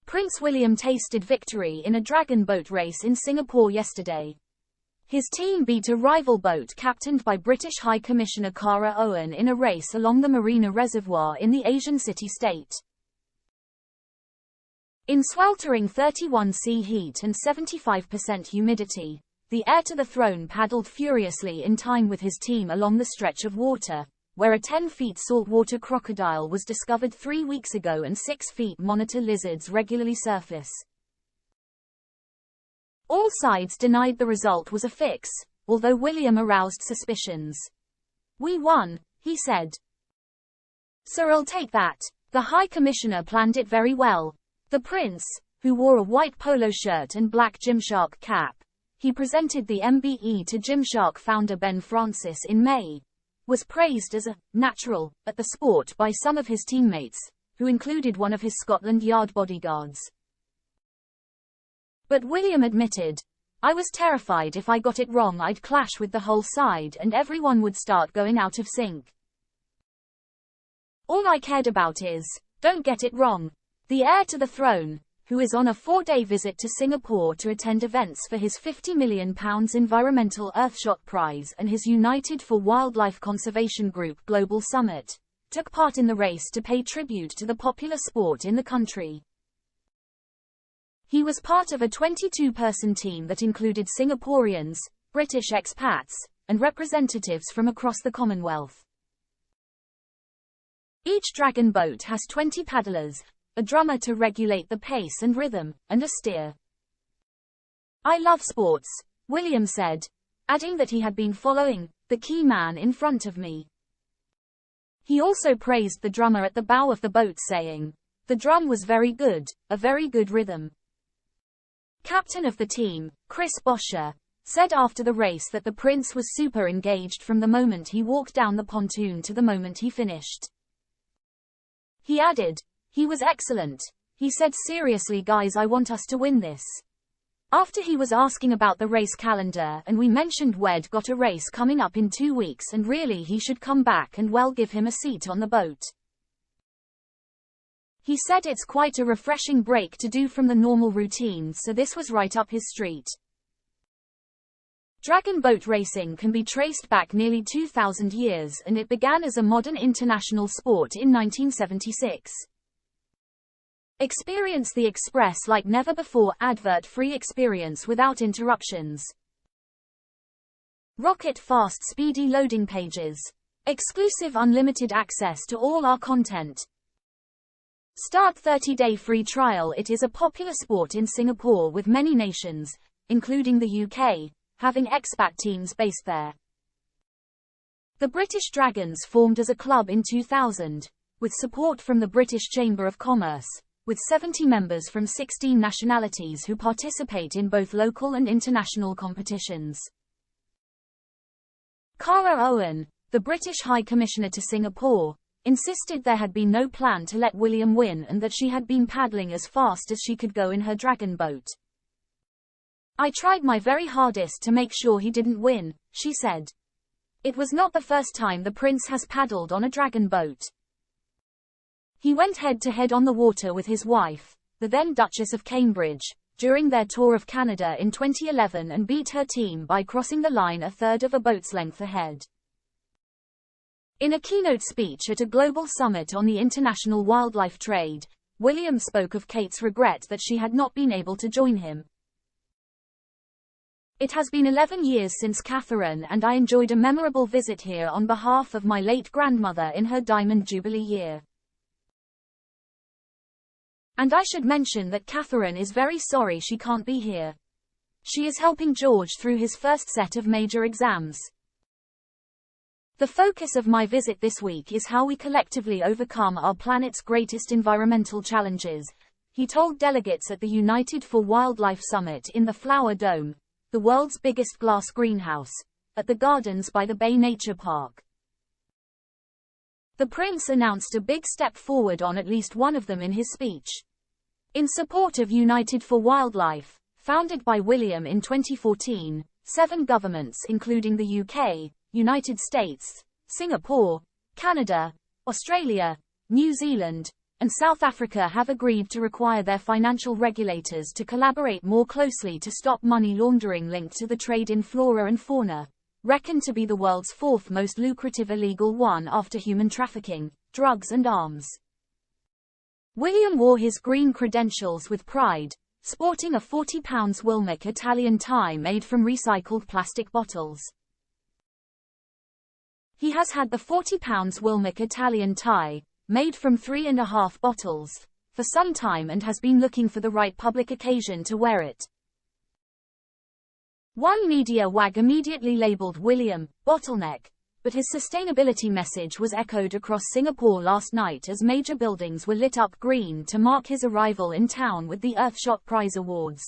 Prince William tasted victory in a dragon boat race in Singapore yesterday. His team beat a rival boat captained by British High Commissioner Owen in a race along the Marina Reservoir in the Asian city-state. In sweltering 31°C heat and 75% humidity, the heir to the throne paddled furiously in time with his team along the stretch of water, where a 10-feet saltwater crocodile was discovered 3 weeks ago and 6-feet monitor lizards regularly surface. All sides denied the result was a fix, although William aroused suspicions. "We won," he said. "So I'll take that. The High Commissioner planned it very well." The prince, who wore a white polo shirt and black Gymshark cap, he presented the MBE to Gymshark founder Ben Francis in May, was praised as a natural at the sport by some of his teammates, who included one of his Scotland Yard bodyguards. But William admitted, "I was terrified if I got it wrong I'd clash with the whole side and everyone would start going out of sync. All I cared about is, don't get it wrong." The heir to the throne, who is on a 4-day visit to Singapore to attend events for his £50 million Environmental Earthshot Prize and his United for Wildlife Conservation Group Global Summit, took part in the race to pay tribute to the popular sport in the country. He was part of a 22-person team that included Singaporeans, British expats, and representatives from across the Commonwealth. Each dragon boat has 20 paddlers, a drummer to regulate the pace and rhythm, and a steer. "I love sports," William said, adding that he had been following the key man in front of me. He also praised the drummer at the bow of the boat, saying, "The drum was very good, a very good rhythm." Captain of the team, Chris Boscher, said after the race that the prince was super engaged from the moment he walked down the pontoon to the moment he finished. He added, "He was excellent. He said, 'Seriously guys, I want us to win this.'" After he was asking about the race calendar and we mentioned we'd got a race coming up in 2 weeks and really he should come back and well give him a seat on the boat. He said it's quite a refreshing break to do from the normal routine, so this was right up his street. Dragon boat racing can be traced back nearly 2,000 years and it began as a modern international sport in 1976. Experience the express like never before. Advert-free experience without interruptions. Rocket fast speedy loading pages. Exclusive unlimited access to all our content. Start 30-day free trial. It is a popular sport in Singapore with many nations, including the UK, having expat teams based there. The British Dragons formed as a club in 2000, with support from the British Chamber of Commerce, with 70 members from 16 nationalities who participate in both local and international competitions. Owen, the British High Commissioner to Singapore, insisted there had been no plan to let William win and that she had been paddling as fast as she could go in her dragon boat. "I tried my very hardest to make sure he didn't win," she said. It was not the first time the prince has paddled on a dragon boat. He went head-to-head on the water with his wife, the then Duchess of Cambridge, during their tour of Canada in 2011 and beat her team by crossing the line a third of a boat's length ahead. In a keynote speech at a global summit on the international wildlife trade, William spoke of Kate's regret that she had not been able to join him. "It has been 11 years since Catherine and I enjoyed a memorable visit here on behalf of my late grandmother in her Diamond Jubilee year. And I should mention that Catherine is very sorry she can't be here. She is helping George through his first set of major exams. The focus of my visit this week is how we collectively overcome our planet's greatest environmental challenges," he told delegates at the United for Wildlife Summit in the Flower Dome, the world's biggest glass greenhouse, at the Gardens by the Bay Nature Park. The prince announced a big step forward on at least one of them in his speech. In support of United for Wildlife, founded by William in 2014, 7 governments including the UK, United States, Singapore, Canada, Australia, New Zealand, and South Africa have agreed to require their financial regulators to collaborate more closely to stop money laundering linked to the trade in flora and fauna, reckoned to be the world's fourth most lucrative illegal one after human trafficking, drugs and arms. William wore his green credentials with pride, sporting a £40 Wilmec Italian tie made from recycled plastic bottles. He has had the £40 Wilmec Italian tie, made from 3.5 bottles, for some time and has been looking for the right public occasion to wear it. One media wag immediately labelled William, bottleneck, but his sustainability message was echoed across Singapore last night as major buildings were lit up green to mark his arrival in town with the Earthshot Prize Awards.